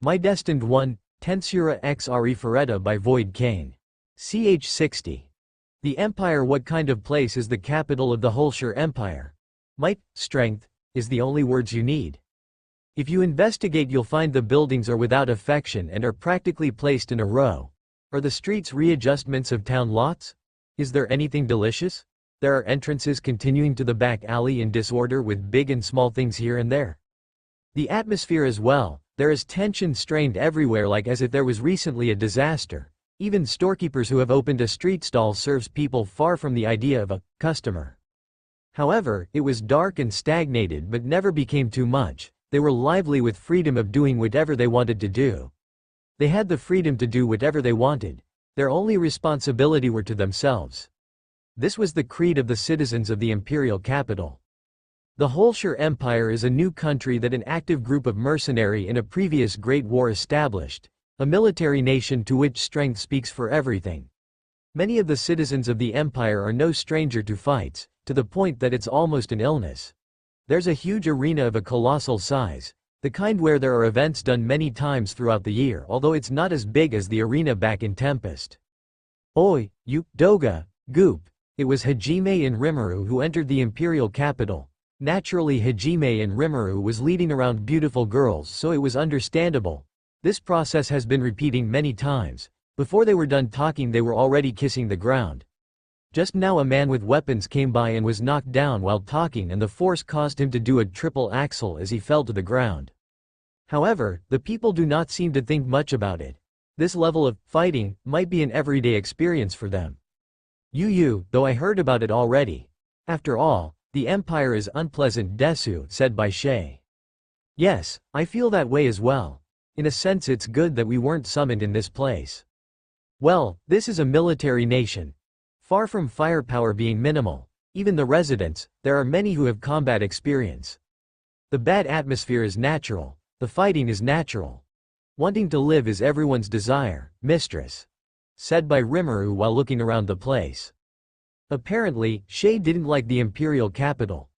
My Destined 1, Tensura x Arifureta by Void Kane. Ch 60. The Empire. What kind of place is the capital of the Holshire Empire? Might, strength, is the only words you need. If you investigate, you'll find the buildings are without affection and are practically placed in a row. Are the streets readjustments of town lots? Is there anything delicious? There are entrances continuing to the back alley in disorder with big and small things here and there. The atmosphere as well, there is tension strained everywhere, like as if there was recently a disaster. Even storekeepers who have opened a street stall serves people far from the idea of a customer. However, it was dark and stagnated but never became too much. They were lively with freedom of doing whatever they wanted to do. They had the freedom to do whatever they wanted. Their only responsibility were to themselves. This was the creed of the citizens of the imperial capital. The Holshire Empire is a new country that an active group of mercenary in a previous great war established, a military nation to which strength speaks for everything. Many of the citizens of the empire are no stranger to fights, to the point that it's almost an illness. There's a huge arena of a colossal size, the kind where there are events done many times throughout the year, although it's not as big as the arena back in Tempest. Oi, you, Doga, Goop. It was Hajime and Rimuru who entered the imperial capital. Naturally, Hajime and Rimuru was leading around beautiful girls, so it was understandable. This process has been repeating many times. Before they were done talking, they were already kissing the ground. Just now a man with weapons came by and was knocked down while talking, and the force caused him to do a triple axel as he fell to the ground. However, the people do not seem to think much about it. This level of fighting might be an everyday experience for them. Though I heard about it already. After all, the empire is unpleasant, desu, said by Shay. Yes, I feel that way as well. In a sense, it's good that we weren't summoned in this place. Well, this is a military nation. Far from firepower being minimal, even the residents, there are many who have combat experience. The bad atmosphere is natural. The fighting is natural. Wanting to live is everyone's desire, mistress, said by Rimuru while looking around the place. Apparently, Shay didn't like the imperial capital.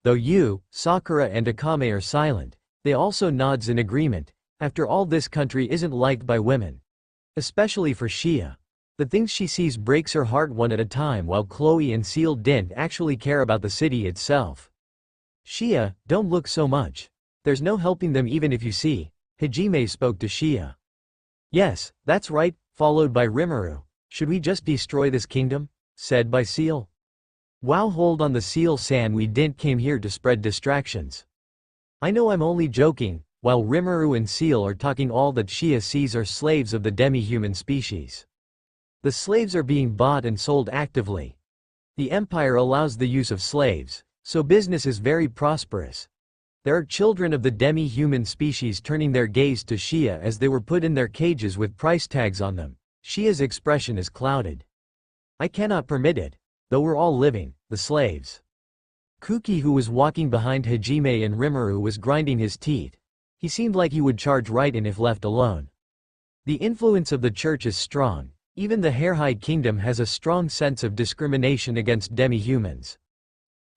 Though Yu, Sakura and Akame are silent, they also nods in agreement. After all, this country isn't liked by women. Especially for Shia. The things she sees breaks her heart one at a time, while Chloe and Seal didn't actually care about the city itself. Shia, don't look so much. There's no helping them even if you see. Hajime spoke to Shia. Yes, that's right, followed by Rimuru. Should we just destroy this kingdom? Said by Seal. Wow, hold on the Seal-san, we didn't came here to spread distractions. I know, I'm only joking. While Rimuru and Seal are talking, all that Shia sees are slaves of the demi-human species. The slaves are being bought and sold actively. The empire allows the use of slaves, so business is very prosperous. There are children of the demi-human species turning their gaze to Shia as they were put in their cages with price tags on them. Shia's expression is clouded. I cannot permit it. Though we're all living, the slaves. Kuki, who was walking behind Hajime and Rimuru, was grinding his teeth. He seemed like he would charge right in if left alone. The influence of the church is strong. Even the Hairhide Kingdom has a strong sense of discrimination against demi-humans.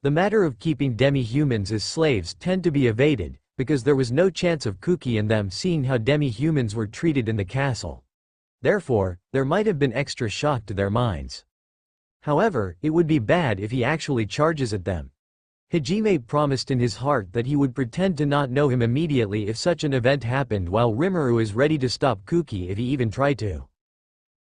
The matter of keeping demi-humans as slaves tend to be evaded, because there was no chance of Kuki and them seeing how demi-humans were treated in the castle. Therefore, there might have been extra shock to their minds. However, it would be bad if he actually charges at them. Hajime promised in his heart that he would pretend to not know him immediately if such an event happened, while Rimuru is ready to stop Kuki if he even tried to.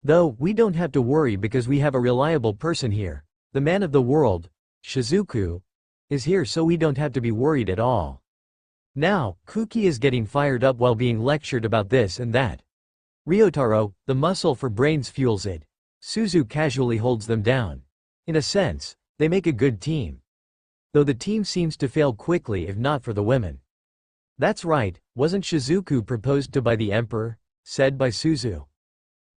Though, we don't have to worry because we have a reliable person here. The man of the world, Shizuku, is here, so we don't have to be worried at all. Now, Kuki is getting fired up while being lectured about this and that. Ryotaro, the muscle for brains, fuels it. Suzu casually holds them down. In a sense, they make a good team. Though the team seems to fail quickly if not for the women. That's right, wasn't Shizuku proposed to by the emperor? Said by Suzu.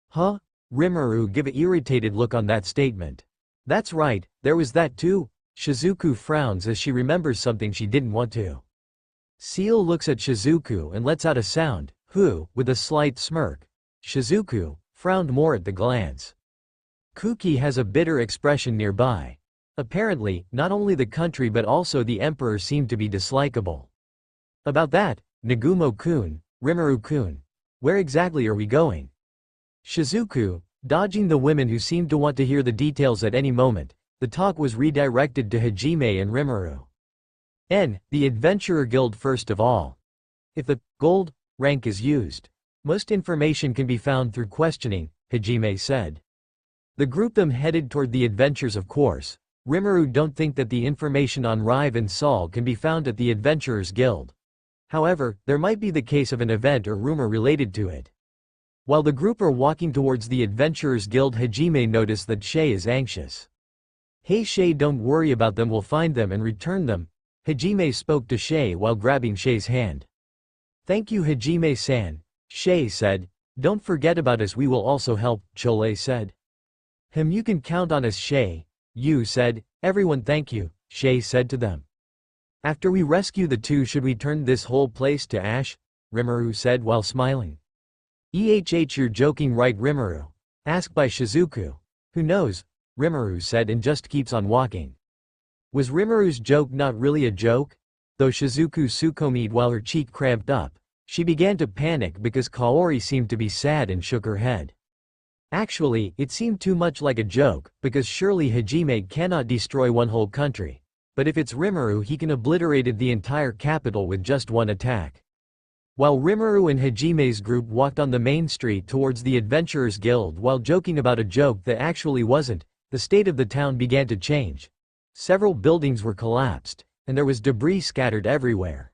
Huh? Rimuru give an irritated look on that statement. That's right, there was that too. Shizuku frowns as she remembers something she didn't want to. Seal looks at Shizuku and lets out a sound, who, with a slight smirk. Shizuku frowned more at the glance. Kuki has a bitter expression nearby. Apparently, not only the country but also the emperor seemed to be dislikable. About that, Nagumo-kun, Rimuru-kun, Where exactly are we going? Shizuku, dodging the women who seemed to want to hear the details at any moment, the talk was redirected to Hajime and Rimuru. The Adventurer Guild first of all. If the gold rank is used, most information can be found through questioning, Hajime said. The group them headed toward the adventures of course. Rimuru don't think that the information on Rive and Sol can be found at the Adventurers Guild. However, there might be the case of an event or rumor related to it. While the group are walking towards the Adventurers Guild, Hajime noticed that Shay is anxious. Hey Shay, don't worry about them, we'll find them and return them. Hajime spoke to Shay while grabbing Shay's hand. Thank you Hajime-san, Shay said. Don't forget about us, we will also help, Chole said. You can count on us Shay, Yu said. Everyone thank you, Shay said to them. After we rescue the two, should we turn this whole place to ash? Rimuru said while smiling. You're joking right Rimuru? Asked by Shizuku. Who knows? Rimuru said and just keeps on walking. Was Rimuru's joke not really a joke? Though Shizuku succumbed while her cheek cramped up, she began to panic because Kaori seemed to be sad and shook her head. Actually, it seemed too much like a joke, because surely Hajime cannot destroy one whole country. But if it's Rimuru, he can obliterate the entire capital with just one attack. While Rimuru and Hajime's group walked on the main street towards the Adventurers Guild while joking about a joke that actually wasn't, the state of the town began to change. Several buildings were collapsed, and there was debris scattered everywhere.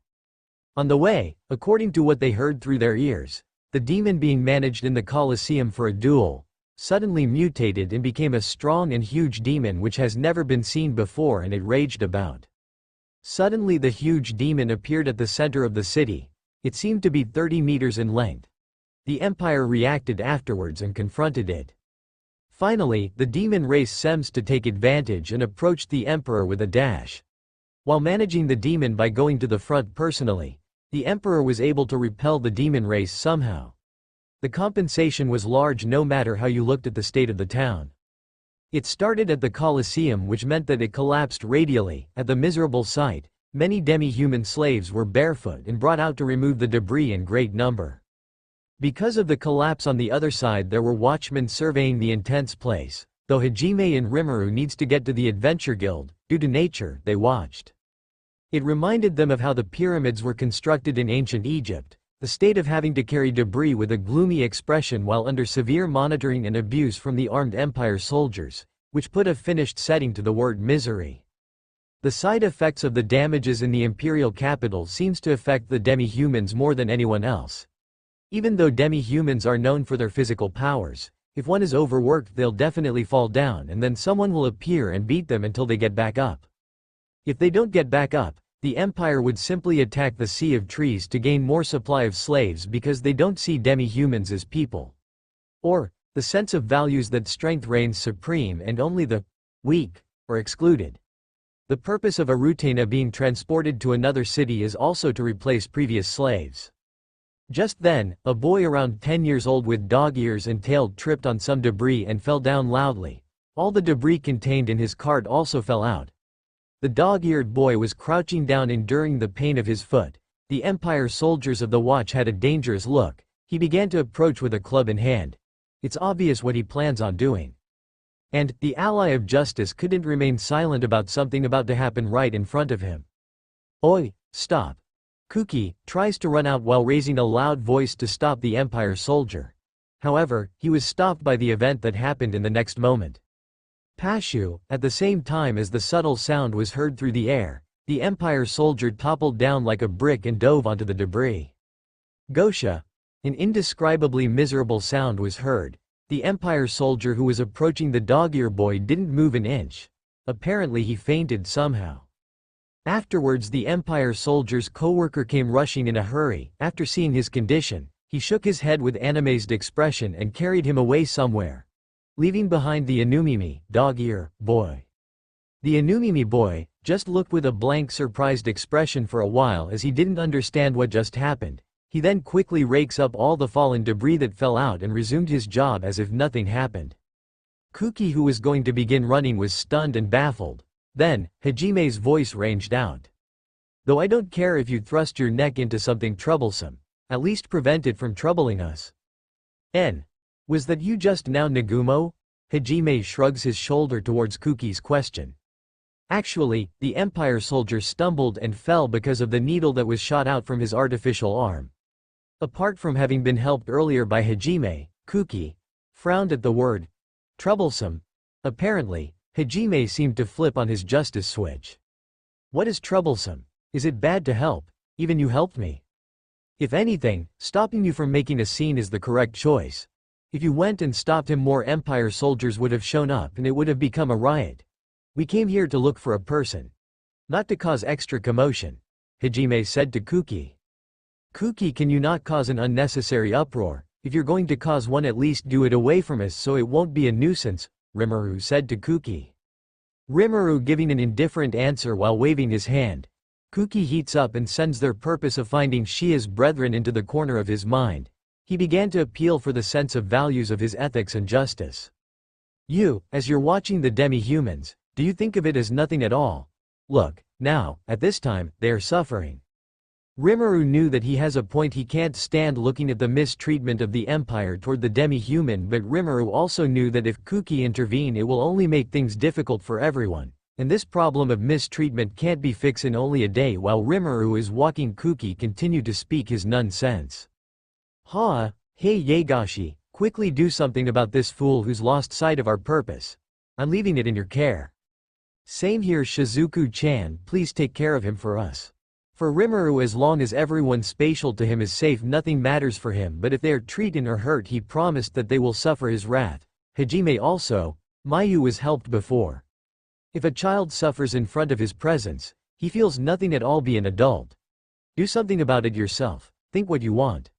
On the way, according to what they heard through their ears, the demon being managed in the Colosseum for a duel suddenly mutated and became a strong and huge demon which has never been seen before, and it raged about. Suddenly the huge demon appeared at the center of the city. It seemed to be 30 meters in length. The Empire reacted afterwards and confronted it. Finally, the demon race seems to take advantage and approached the Emperor with a dash. While managing the demon by going to the front personally, the Emperor was able to repel the demon race somehow. The compensation was large no matter how you looked at the state of the town. It started at the Colosseum, which meant that it collapsed radially. At the miserable sight, many demi-human slaves were barefoot and brought out to remove the debris in great number. Because of the collapse on the other side, there were watchmen surveying the intense place. Though Hajime and Rimuru needs to get to the Adventure Guild, due to nature, they watched. It reminded them of how the pyramids were constructed in ancient Egypt, the state of having to carry debris with a gloomy expression while under severe monitoring and abuse from the armed Empire soldiers, which put a finished setting to the word misery. The side effects of the damages in the imperial capital seems to affect the demi-humans more than anyone else. Even though demi-humans are known for their physical powers, if one is overworked they'll definitely fall down and then someone will appear and beat them until they get back up. If they don't get back up, the Empire would simply attack the Sea of Trees to gain more supply of slaves because they don't see demi-humans as people. Or, the sense of values that strength reigns supreme and only the weak are excluded. The purpose of a Rutena being transported to another city is also to replace previous slaves. Just then, a boy around 10 years old with dog ears and tail tripped on some debris and fell down loudly. All the debris contained in his cart also fell out. The dog-eared boy was crouching down, enduring the pain of his foot. The Empire soldiers of the watch had a dangerous look. He began to approach with a club in hand. It's obvious what he plans on doing. And, the ally of justice couldn't remain silent about something about to happen right in front of him. Oi, stop. Kuki tries to run out while raising a loud voice to stop the Empire soldier. However, he was stopped by the event that happened in the next moment. Pashu, at the same time as the subtle sound was heard through the air, the Empire soldier toppled down like a brick and dove onto the debris. Gosha. An indescribably miserable sound was heard. The Empire soldier who was approaching the dog-ear boy didn't move an inch. Apparently he fainted somehow. Afterwards, the Empire soldier's co-worker came rushing in a hurry. After seeing his condition, he shook his head with animazed expression and carried him away somewhere, leaving behind the Inumimi, dog-ear, boy. The Inumimi boy just looked with a blank, surprised expression for a while as he didn't understand what just happened. He then quickly rakes up all the fallen debris that fell out and resumed his job as if nothing happened. Kuki, who was going to begin running, was stunned and baffled. Then, Hajime's voice ranged out. Though I don't care if you thrust your neck into something troublesome, At least prevent it from troubling us. N. Was that you just now, Nagumo? Hajime shrugs his shoulder towards Kuki's question. Actually, the Empire soldier stumbled and fell because of the needle that was shot out from his artificial arm. Apart from having been helped earlier by Hajime, Kuki frowned at the word troublesome. Apparently, Hajime seemed to flip on his justice switch. What is troublesome? Is it bad to help? Even you helped me. If anything, stopping you from making a scene is the correct choice. If you went and stopped him, more Empire soldiers would have shown up and it would have become a riot. We came here to look for a person. Not to cause extra commotion, Hajime said to Kuki. Kuki, can you not cause an unnecessary uproar? If you're going to cause one, at least do it away from us so it won't be a nuisance, Rimuru said to Kuki. Rimuru giving an indifferent answer while waving his hand. Kuki heats up and sends their purpose of finding Shia's brethren into the corner of his mind. He began to appeal for the sense of values of his ethics and justice. You, as you're watching the demi-humans, do you think of it as nothing at all? Look, now, at this time, they are suffering. Rimuru knew that he has a point. He can't stand looking at the mistreatment of the Empire toward the demi-human, but Rimuru also knew that if Kuki intervene it will only make things difficult for everyone, and this problem of mistreatment can't be fixed in only a day. While Rimuru is walking, Kuki continued to speak his nonsense. Hey Yagashi, quickly do something about this fool who's lost sight of our purpose. I'm leaving it in your care. Same here, Shizuku-chan, please take care of him for us. For Rimuru, as long as everyone spatial to him is safe, nothing matters for him, but if they are treated or hurt, he promised that they will suffer his wrath. Hajime also, Mayu was helped before. If a child suffers in front of his presence, he feels nothing at all. Be an adult. Do something about it yourself, think what you want.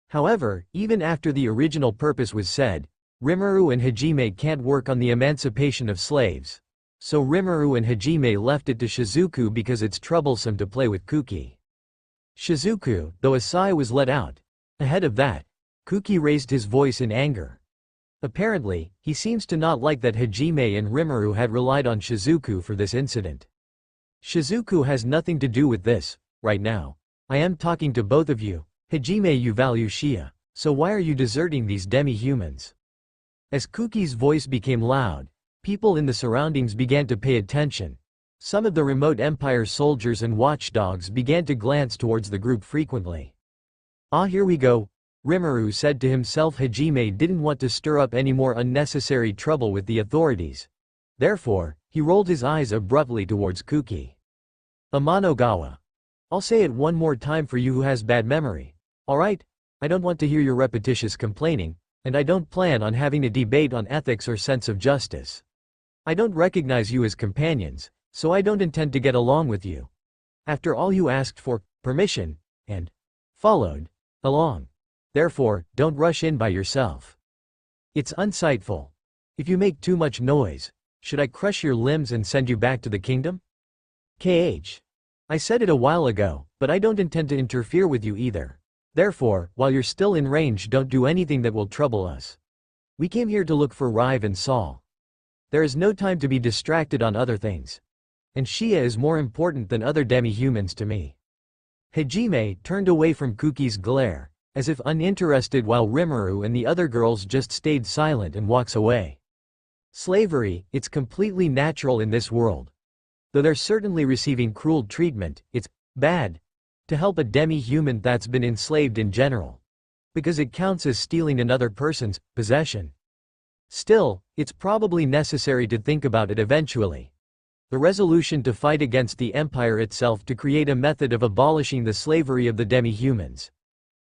However, even after the original purpose was said, Rimuru and Hajime can't work on the emancipation of slaves. So Rimuru and Hajime left it to Shizuku because it's troublesome to play with Kuki. Shizuku, though a sigh was let out. Ahead of that, Kuki raised his voice in anger. Apparently, he seems to not like that Hajime and Rimuru had relied on Shizuku for this incident. Shizuku has nothing to do with this, right now. I am talking to both of you. Hajime, you value Shia, so why are you deserting these demi-humans? As Kuki's voice became loud, people in the surroundings began to pay attention. Some of the remote Empire soldiers and watchdogs began to glance towards the group frequently. Ah, here we go, Rimuru said to himself. Hajime didn't want to stir up any more unnecessary trouble with the authorities. Therefore, he rolled his eyes abruptly towards Kuki. Amanogawa. I'll say it one more time for you who has bad memory. Alright? I don't want to hear your repetitious complaining, and I don't plan on having a debate on ethics or sense of justice. I don't recognize you as companions, so I don't intend to get along with you. After all, you asked for permission, and followed along. Therefore, don't rush in by yourself. It's unsightful. If you make too much noise, should I crush your limbs and send you back to the kingdom? I said it a while ago, but I don't intend to interfere with you either. Therefore, while you're still in range, don't do anything that will trouble us. We came here to look for Rive and Saul. There is no time to be distracted on other things. And Shia is more important than other demi-humans to me. Hajime turned away from Kuki's glare, as if uninterested, while Rimuru and the other girls just stayed silent and walks away. Slavery, it's completely natural in this world. Though they're certainly receiving cruel treatment, it's bad to help a demi-human that's been enslaved in general. Because it counts as stealing another person's possession. Still, it's probably necessary to think about it eventually. The resolution to fight against the Empire itself to create a method of abolishing the slavery of the demi-humans.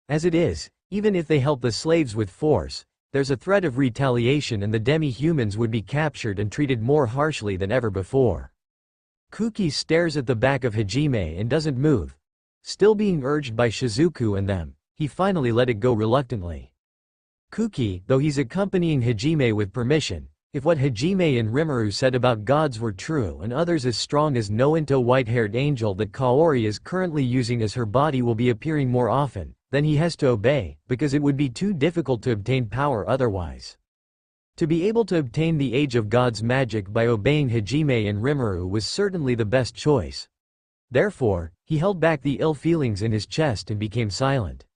As it is, even if they help the slaves with force, there's a threat of retaliation and the demi-humans would be captured and treated more harshly than ever before. Kuki stares at the back of Hajime and doesn't move. Still being urged by Shizuku and them, he finally let it go reluctantly. Kuki, though he's accompanying Hajime with permission, if what Hajime and Rimuru said about gods were true and others as strong as Nointo, white-haired angel that Kaori is currently using as her body, will be appearing more often, then he has to obey, because it would be too difficult to obtain power otherwise. To be able to obtain the Age of God's magic by obeying Hajime and Rimuru was certainly the best choice. Therefore, he held back the ill feelings in his chest and became silent.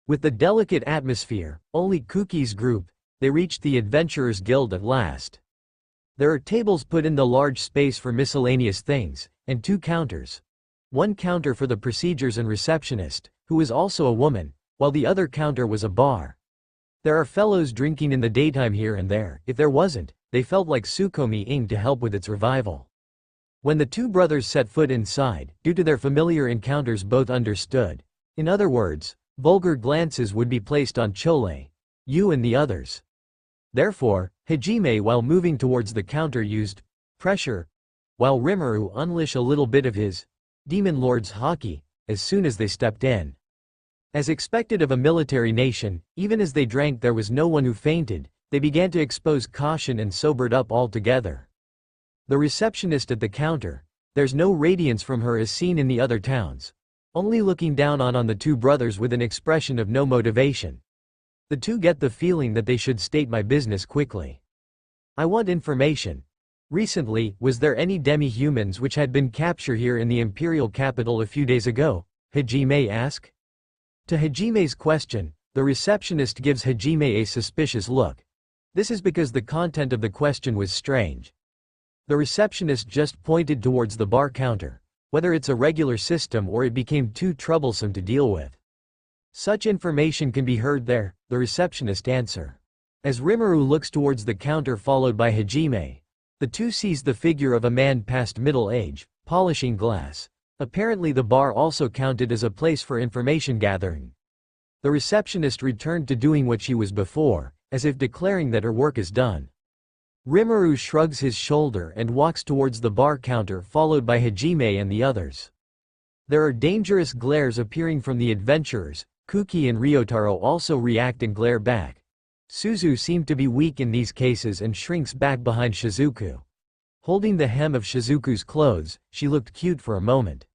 With the delicate atmosphere, only Kuki's group, they reached the Adventurers Guild at last. There are tables put in the large space for miscellaneous things, and 2 counters. One counter for the procedures and receptionist, who is also a woman, while the other counter was a bar. There are fellows drinking in the daytime here and there. If there wasn't, they felt like Tsukomi-ing to help with its revival. When the 2 brothers set foot inside, due to their familiar encounters both understood. In other words, vulgar glances would be placed on Chole, Yu and the others. Therefore, Hajime while moving towards the counter used pressure, while Rimuru unleashed a little bit of his Demon Lord's haki as soon as they stepped in. As expected of a military nation, even as they drank there was no one who fainted, they began to expose caution and sobered up altogether. The receptionist at the counter, there's no radiance from her as seen in the other towns, only looking down on the 2 brothers with an expression of no motivation. The 2 get the feeling that they should state my business quickly. I want information. Recently, was there any demi-humans which had been captured here in the imperial capital a few days ago? Hajime asked. To Hajime's question, the receptionist gives Hajime a suspicious look. This is because the content of the question was strange. The receptionist just pointed towards the bar counter, whether it's a regular system or it became too troublesome to deal with. Such information can be heard there, the receptionist answer. As Rimuru looks towards the counter followed by Hajime, the 2 sees the figure of a man past middle age, polishing glass. Apparently the bar also counted as a place for information gathering. The receptionist returned to doing what she was before, as if declaring that her work is done. Rimuru shrugs his shoulder and walks towards the bar counter followed by Hajime and the others. There are dangerous glares appearing from the adventurers. Kuki and Ryotaro also react and glare back. Suzu seemed to be weak in these cases and shrinks back behind Shizuku. Holding the hem of Shizuku's clothes, she looked cute for a moment.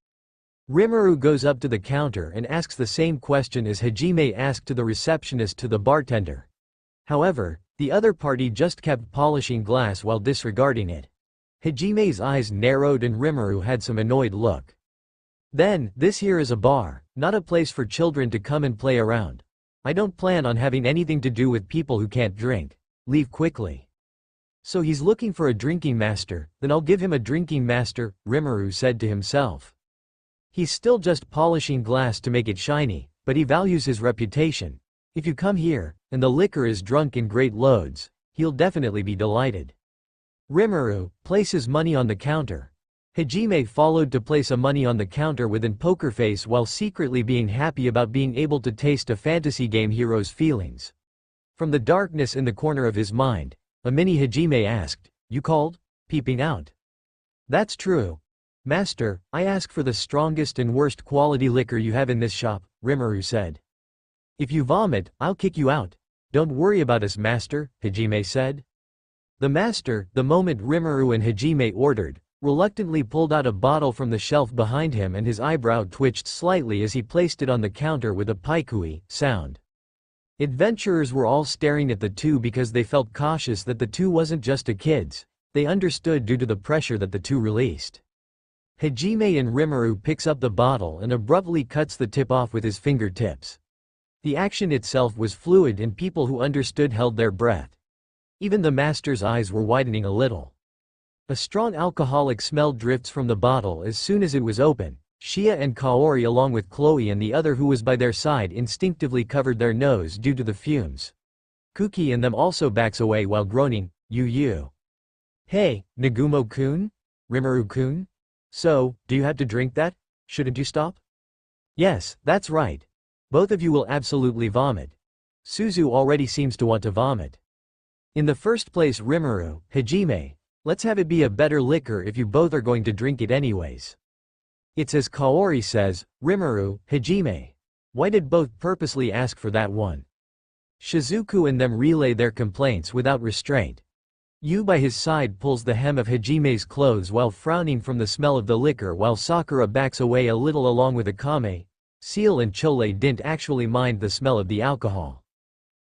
Rimuru goes up to the counter and asks the same question as Hajime asked to the receptionist to the bartender. However, the other party just kept polishing glass while disregarding it. Hajime's eyes narrowed and Rimuru had some annoyed look. Then, this here is a bar, not a place for children to come and play around. I don't plan on having anything to do with people who can't drink. Leave quickly. So he's looking for a drinking master, then I'll give him a drinking master, Rimuru said to himself. He's still just polishing glass to make it shiny, but he values his reputation. If you come here, and the liquor is drunk in great loads, he'll definitely be delighted. Rimuru places money on the counter. Hajime followed to place a money on the counter within poker face while secretly being happy about being able to taste a fantasy game hero's feelings. From the darkness in the corner of his mind, a mini Hajime asked, "You called?" peeping out. "That's true. Master, I ask for the strongest and worst quality liquor you have in this shop," Rimuru said. "If you vomit, I'll kick you out. Don't worry about us, master," Hajime said. The master, the moment Rimuru and Hajime ordered, reluctantly pulled out a bottle from the shelf behind him and his eyebrow twitched slightly as he placed it on the counter with a paikui sound. Adventurers were all staring at the 2 because they felt cautious that the 2 wasn't just a kids, they understood due to the pressure that the 2 released. Hajime and Rimuru picks up the bottle and abruptly cuts the tip off with his fingertips. The action itself was fluid and people who understood held their breath. Even the master's eyes were widening a little. A strong alcoholic smell drifts from the bottle as soon as it was open. Shia and Kaori along with Chloe and the other who was by their side instinctively covered their nose due to the fumes. Kuki and them also backs away while groaning, "You. Hey, Nagumo-kun? Rimuru-kun? So, do you have to drink that? Shouldn't you stop?" "Yes, that's right. Both of you will absolutely vomit." Suzu already seems to want to vomit. "In the first place, Rimuru, Hajime, let's have it be a better liquor if you both are going to drink it anyways." It's as Kaori says, "Rimuru, Hajime. Why did both purposely ask for that one?" Shizuku and them relay their complaints without restraint. Yu by his side pulls the hem of Hajime's clothes while frowning from the smell of the liquor while Sakura backs away a little along with Akame. Seal and Chole didn't actually mind the smell of the alcohol.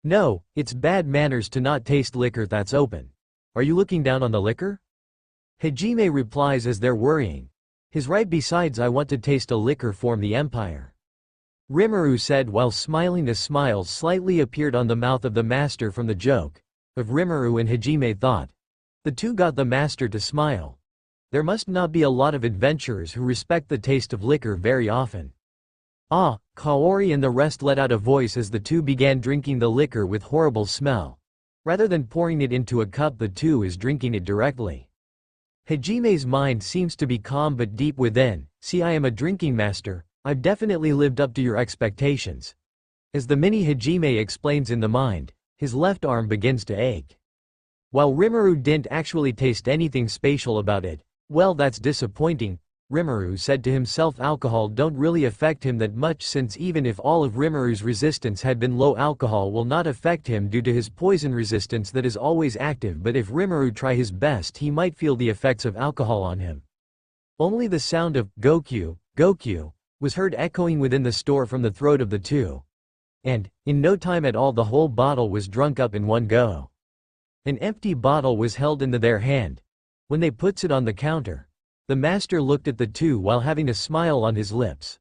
"No, it's bad manners to not taste liquor that's open. Are you looking down on the liquor?" Hajime replies as they're worrying. His right besides I want to taste a liquor form the empire. Rimuru said while smiling. A smile slightly appeared on the mouth of the master from the joke of Rimuru, and Hajime thought. The two got the master to smile. There must not be a lot of adventurers who respect the taste of liquor very often. Ah, Kaori and the rest let out a voice as the two began drinking the liquor with horrible smell. Rather than pouring it into a cup, the two is drinking it directly. Hajime's mind seems to be calm but deep within. See, I am a drinking master, I've definitely lived up to your expectations. As the mini Hajime explains in the mind, his left arm begins to ache. While Rimuru didn't actually taste anything special about it. Well, that's disappointing, Rimuru said to himself. Alcohol don't really affect him that much, since even if all of Rimuru's resistance had been low, alcohol will not affect him due to his poison resistance that is always active. But if Rimuru try his best, he might feel the effects of alcohol on him. Only the sound of Gokyu, Gokyu was heard echoing within the store from the throat of the two. And, in no time at all, the whole bottle was drunk up in one go. An empty bottle was held into their hand. When they puts it on the counter, the master looked at the two while having a smile on his lips.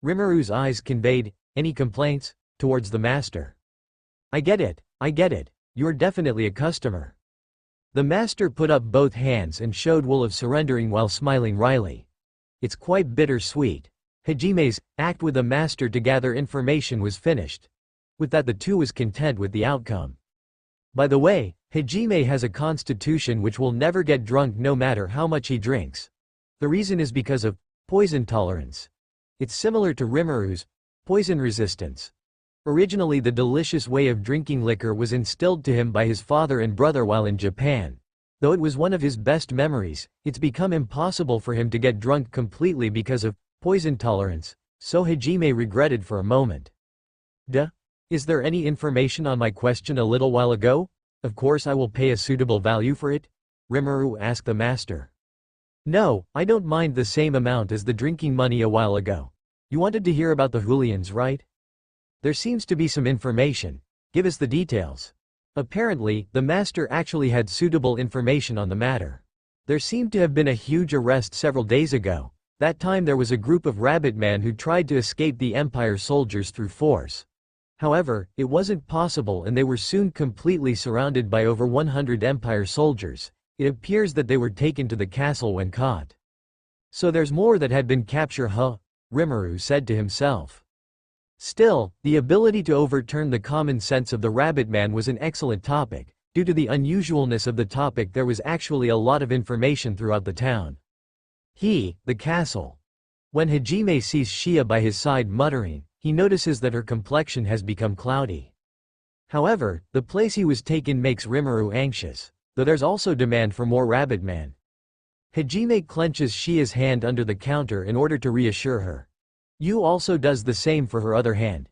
Rimuru's eyes conveyed, any complaints, towards the master. I get it, you're definitely a customer. The master put up both hands and showed will of surrendering while smiling wryly. It's quite bittersweet. Hajime's act with the master to gather information was finished. With that, the two was content with the outcome. By the way, Hajime has a constitution which will never get drunk no matter how much he drinks. The reason is because of poison tolerance. It's similar to Rimuru's poison resistance. Originally, the delicious way of drinking liquor was instilled to him by his father and brother while in Japan. Though it was one of his best memories, it's become impossible for him to get drunk completely because of poison tolerance, so Hajime regretted for a moment. Duh. Is there any information on my question a little while ago? Of course I will pay a suitable value for it, Rimuru asked the master. No, I don't mind the same amount as the drinking money a while ago. You wanted to hear about the hooligans, right? There seems to be some information. Give us the details. Apparently, the master actually had suitable information on the matter. There seemed to have been a huge arrest several days ago. That time there was a group of rabbitmen who tried to escape the Empire soldiers through force. However, it wasn't possible and they were soon completely surrounded by over 100 Empire soldiers. It appears that they were taken to the castle when caught. So there's more that had been captured, huh? Rimuru said to himself. Still, the ability to overturn the common sense of the rabbitman was an excellent topic. Due to the unusualness of the topic, there was actually a lot of information throughout the town. The castle. When Hajime sees Shia by his side muttering, he notices that her complexion has become cloudy. However, the place he was taken makes Rimuru anxious, though there's also demand for more rabbitman. Hajime clenches Shia's hand under the counter in order to reassure her. Yu also does the same for her other hand.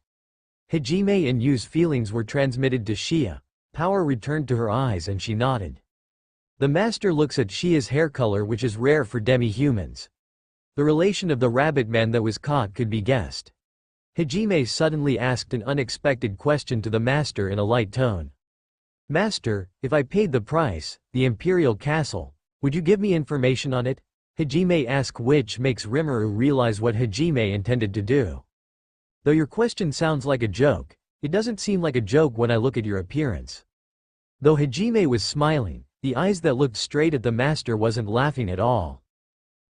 Hajime and Yu's feelings were transmitted to Shia. Power returned to her eyes and she nodded. The master looks at Shia's hair color, which is rare for demi-humans. The relation of the rabbitman that was caught could be guessed. Hajime suddenly asked an unexpected question to the master in a light tone. Master, if I paid the price, the Imperial Castle, would you give me information on it? Hajime asked, which makes Rimuru realize what Hajime intended to do. Though your question sounds like a joke, it doesn't seem like a joke when I look at your appearance. Though Hajime was smiling, the eyes that looked straight at the master wasn't laughing at all.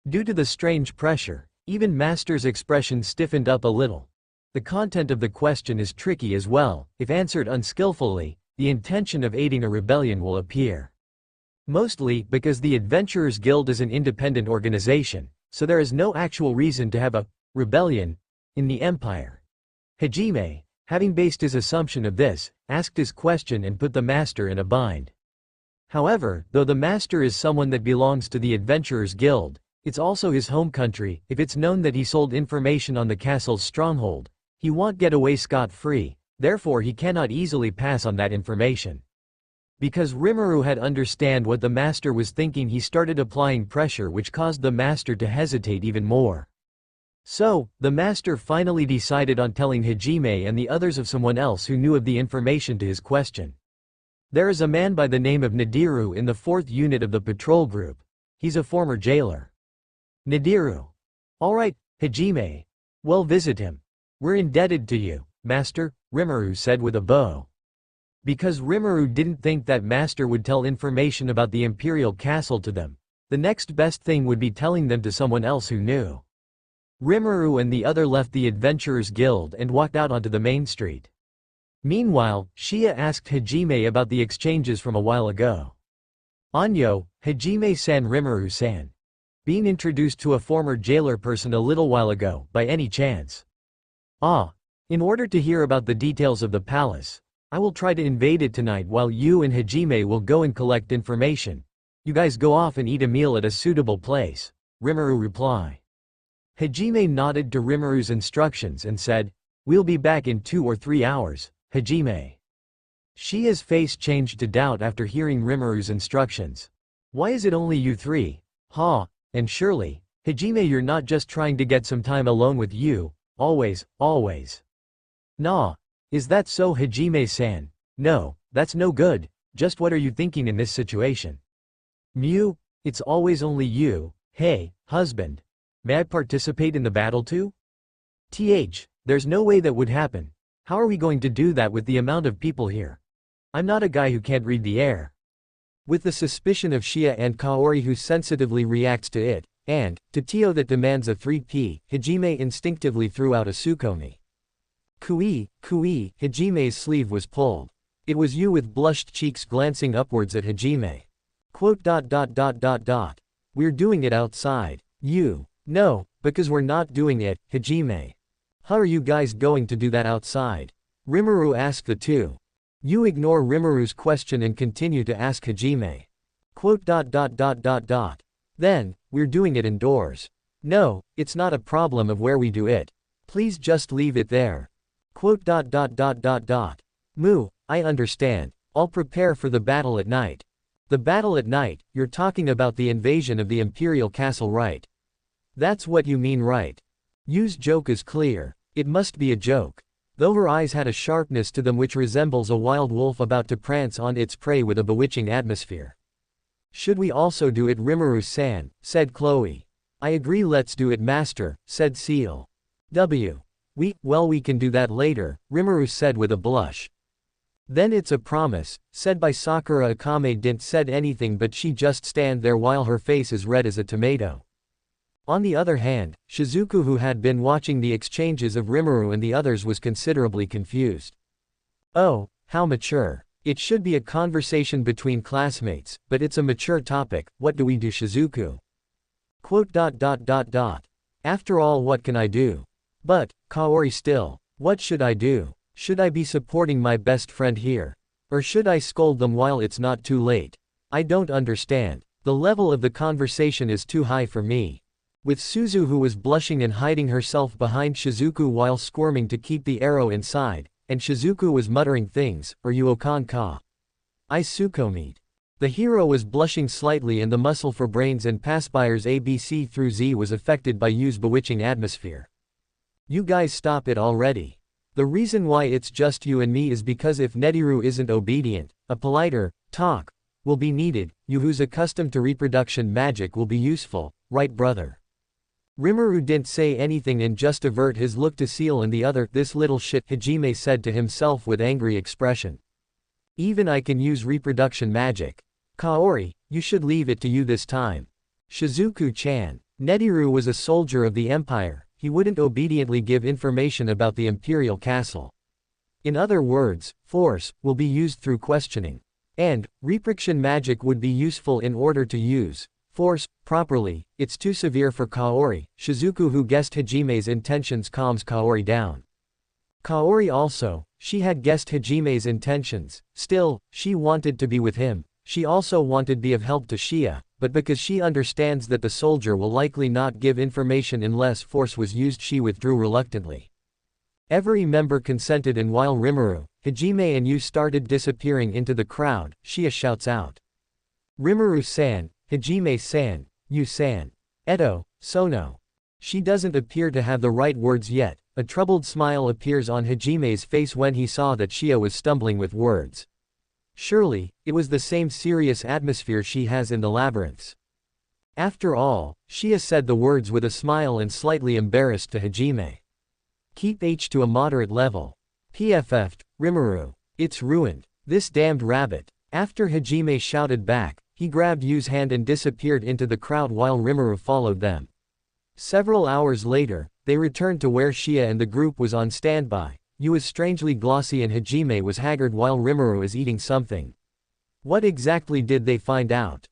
Due to the strange pressure, even master's expression stiffened up a little. The content of the question is tricky as well. If answered unskillfully, the intention of aiding a rebellion will appear. Mostly because the Adventurers Guild is an independent organization, so there is no actual reason to have a rebellion in the Empire. Hajime, having based his assumption of this, asked his question and put the master in a bind. However, though the master is someone that belongs to the Adventurers Guild, it's also his home country. If it's known that he sold information on the castle's stronghold, he won't get away scot-free, therefore he cannot easily pass on that information. Because Rimuru had understand what the master was thinking, he started applying pressure, which caused the master to hesitate even more. So, the master finally decided on telling Hajime and the others of someone else who knew of the information to his question. There is a man by the name of Nadiru in the 4th unit of the patrol group. He's a former jailer. Nadiru. Alright, Hajime. Well, visit him. We're indebted to you, Master, Rimuru said with a bow. Because Rimuru didn't think that Master would tell information about the Imperial Castle to them, the next best thing would be telling them to someone else who knew. Rimuru and the other left the Adventurers Guild and walked out onto the main street. Meanwhile, Shia asked Hajime about the exchanges from a while ago. Anyo, Hajime-san, Rimuru-san. Being introduced to a former jailer person a little while ago, by any chance? Ah. In order to hear about the details of the palace, I will try to invade it tonight while you and Hajime will go and collect information. You guys go off and eat a meal at a suitable place, Rimuru replied. Hajime nodded to Rimuru's instructions and said, "We'll be back in 2 or 3 hours, Hajime." Shia's face changed to doubt after hearing Rimuru's instructions. Why is it only you three? And surely, Hajime, you're not just trying to get some time alone with you, always. Nah. Is that so, Hajime-san? No, that's no good. Just what are you thinking in this situation? Mew, it's always only you. Hey, husband. May I participate in the battle too? There's no way that would happen. How are we going to do that with the amount of people here? I'm not a guy who can't read the air. With the suspicion of Shia and Kaori who sensitively reacts to it, and, to Tio that demands a 3P, Hajime instinctively threw out a Tsukomi. Kui, Hajime's sleeve was pulled. It was you with blushed cheeks glancing upwards at Hajime. We're doing it outside. You. No, because we're not doing it, Hajime. How are you guys going to do that outside? Rimuru asked the two. You ignore Rimuru's question and continue to ask Hajime. Then, we're doing it indoors. No, it's not a problem of where we do it. Please just leave it there. Moo, I understand. I'll prepare for the battle at night. The battle at night, you're talking about the invasion of the Imperial Castle, right? That's what you mean, right? Yu's joke is clear. It must be a joke. Though her eyes had a sharpness to them which resembles a wild wolf about to prance on its prey with a bewitching atmosphere. Should we also do it, Rimuru-san, said Chloe. I agree, let's do it, Master, said Seal. We can do that later, Rimuru said with a blush. Then it's a promise, said by Sakura. Akame didn't said anything, but she just stand there while her face is red as a tomato. On the other hand, Shizuku, who had been watching the exchanges of Rimuru and the others, was considerably confused. Oh, how mature. It should be a conversation between classmates, but it's a mature topic. What do we do, Shizuku? After all, what can I do? But, Kaori still. What should I do? Should I be supporting my best friend here? Or should I scold them while it's not too late? I don't understand. The level of the conversation is too high for me. With Suzu, who was blushing and hiding herself behind Shizuku while squirming to keep the arrow inside, and Shizuku was muttering things, or Yuokan ka. I Tsukomi. The hero was blushing slightly, and the muscle for brains and Paspires ABC through Z was affected by Yu's bewitching atmosphere. You guys stop it already. The reason why it's just you and me is because if Nediru isn't obedient, a politer talk will be needed. You who's accustomed to reproduction magic will be useful, right, brother? Rimuru didn't say anything and just avert his look to Seal and the other. This little shit, Hajime said to himself with angry expression. Even I can use reproduction magic. Kaori, you should leave it to you this time. Shizuku-chan. Nediru was a soldier of the Empire. He wouldn't obediently give information about the Imperial Castle. In other words, force will be used through questioning. And reproduction magic would be useful in order to use force properly. It's too severe for Kaori. Shizuku, who guessed Hajime's intentions, calms Kaori down. Kaori also, she had guessed Hajime's intentions. Still, she wanted to be with him. She also wanted to be of help to Shia, but because she understands that the soldier will likely not give information unless force was used, she withdrew reluctantly. Every member consented, and while Rimuru, Hajime and Yu started disappearing into the crowd, Shia shouts out. Rimuru-san, Hajime-san, Yu-san. Edo, Sono. She doesn't appear to have the right words yet. A troubled smile appears on Hajime's face when he saw that Shia was stumbling with words. Surely, it was the same serious atmosphere she has in the labyrinths. After all, Shia said the words with a smile and slightly embarrassed to Hajime. Keep H to a moderate level. PFF'd, Rimuru. It's ruined. This damned rabbit. After Hajime shouted back, he grabbed Yu's hand and disappeared into the crowd while Rimuru followed them. Several hours later, they returned to where Shia and the group was on standby. Yu was strangely glossy and Hajime was haggard while Rimuru is eating something. What exactly did they find out?